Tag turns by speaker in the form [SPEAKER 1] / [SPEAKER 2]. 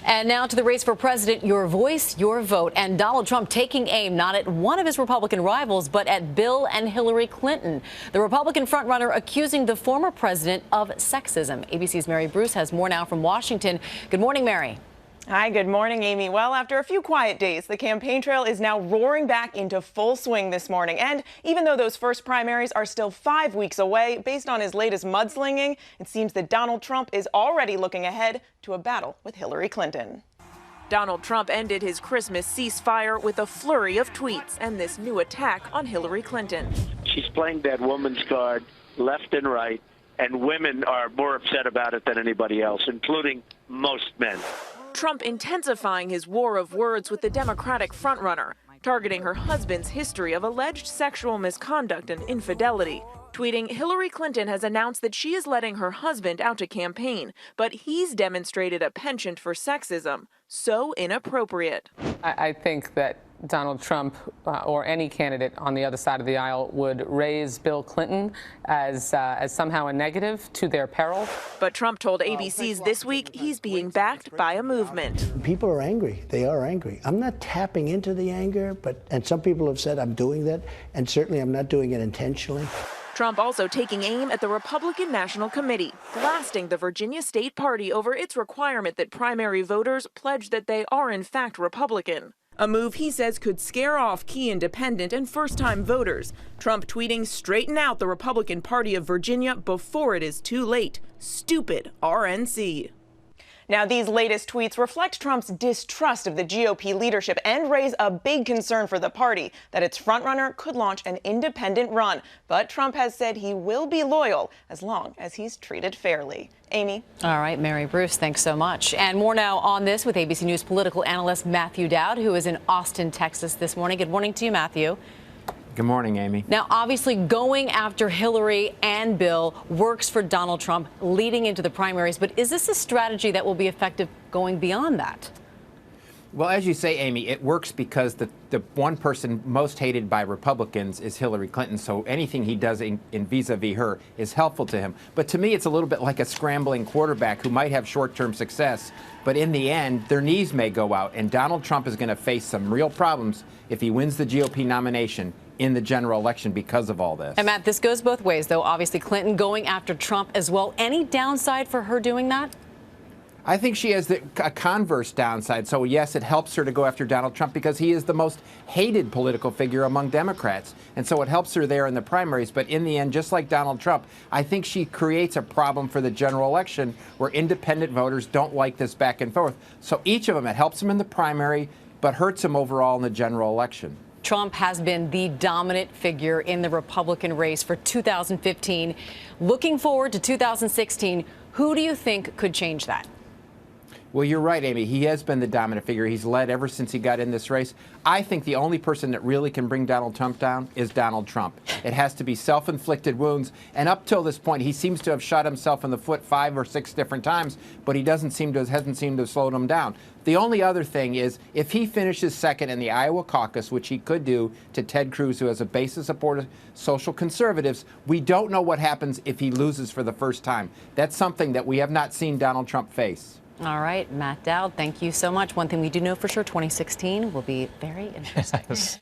[SPEAKER 1] And now to the race for president. Your voice, your vote. And Donald Trump taking aim not at one of his Republican rivals, but at Bill and Hillary Clinton. The Republican frontrunner accusing the former president of sexism. ABC's Mary Bruce has more now from Washington. Good morning, Mary.
[SPEAKER 2] Hi, good morning, Amy. Well, after a few quiet days, the campaign trail is now roaring back into full swing this morning. And even though those first primaries are still 5 weeks away, based on his latest mudslinging, it seems that Donald Trump is already looking ahead to a battle with Hillary Clinton. Donald Trump ended his Christmas ceasefire with a flurry of tweets and this new attack on Hillary Clinton.
[SPEAKER 3] She's playing that woman's card left and right, and women are more upset about it than anybody else, including most men.
[SPEAKER 2] Trump intensifying his war of words with the Democratic frontrunner, targeting her husband's history of alleged sexual misconduct and infidelity. Tweeting, Hillary Clinton has announced that she is letting her husband out to campaign, but he's demonstrated a penchant for sexism. So inappropriate.
[SPEAKER 4] I think that Donald Trump or any candidate on the other side of the aisle would raise Bill Clinton as somehow a negative to their peril.
[SPEAKER 2] But Trump told ABC's This Week he's being backed by a movement.
[SPEAKER 5] People are angry. They are angry. I'm not tapping into the anger, and some people have said I'm doing that, and certainly I'm not doing it intentionally.
[SPEAKER 2] Trump also taking aim at the Republican National Committee, blasting the Virginia State Party over its requirement that primary voters pledge that they are in fact Republican. A move he says could scare off key independent and first-time voters. Trump tweeting, straighten out the Republican Party of Virginia before it is too late. Stupid RNC. Now, these latest tweets reflect Trump's distrust of the GOP leadership and raise a big concern for the party that its frontrunner could launch an independent run. But Trump has said he will be loyal as long as he's treated fairly. Amy.
[SPEAKER 1] All right, Mary Bruce, thanks so much. And more now on this with ABC News political analyst Matthew Dowd, who is in Austin, Texas this morning. Good morning to you, Matthew.
[SPEAKER 6] Good morning, Amy.
[SPEAKER 1] Now, obviously, going after Hillary and Bill works for Donald Trump leading into the primaries. But is this a strategy that will be effective going beyond that?
[SPEAKER 6] Well, as you say, Amy, it works because the one person most hated by Republicans is Hillary Clinton. So anything he does in vis-a-vis her is helpful to him. But to me, it's a little bit like a scrambling quarterback who might have short-term success. But in the end, their knees may go out. And Donald Trump is going to face some real problems if he wins the GOP nomination in the general election because of all this.
[SPEAKER 1] And Matt, this goes both ways, though. Obviously, Clinton going after Trump as well. Any downside for her doing that?
[SPEAKER 6] I think she has a converse downside. So, yes, it helps her to go after Donald Trump because he is the most hated political figure among Democrats. And so it helps her there in the primaries. But in the end, just like Donald Trump, I think she creates a problem for the general election where independent voters don't like this back and forth. So each of them, it helps them in the primary, but hurts them overall in the general election.
[SPEAKER 1] Trump has been the dominant figure in the Republican race for 2015. Looking forward to 2016, who do you think could change that?
[SPEAKER 6] Well, you're right, Amy. He has been the dominant figure. He's led ever since he got in this race. I think the only person that really can bring Donald Trump down is Donald Trump. It has to be self-inflicted wounds. And up till this point, he seems to have shot himself in the foot 5 or 6 different times, but he hasn't seemed to have slowed him down. The only other thing is if he finishes second in the Iowa caucus, which he could do to Ted Cruz, who has a base of support of social conservatives, we don't know what happens if he loses for the first time. That's something that we have not seen Donald Trump face.
[SPEAKER 1] All right, Matt Dowd, thank you so much. One thing we do know for sure, 2016 will be very interesting.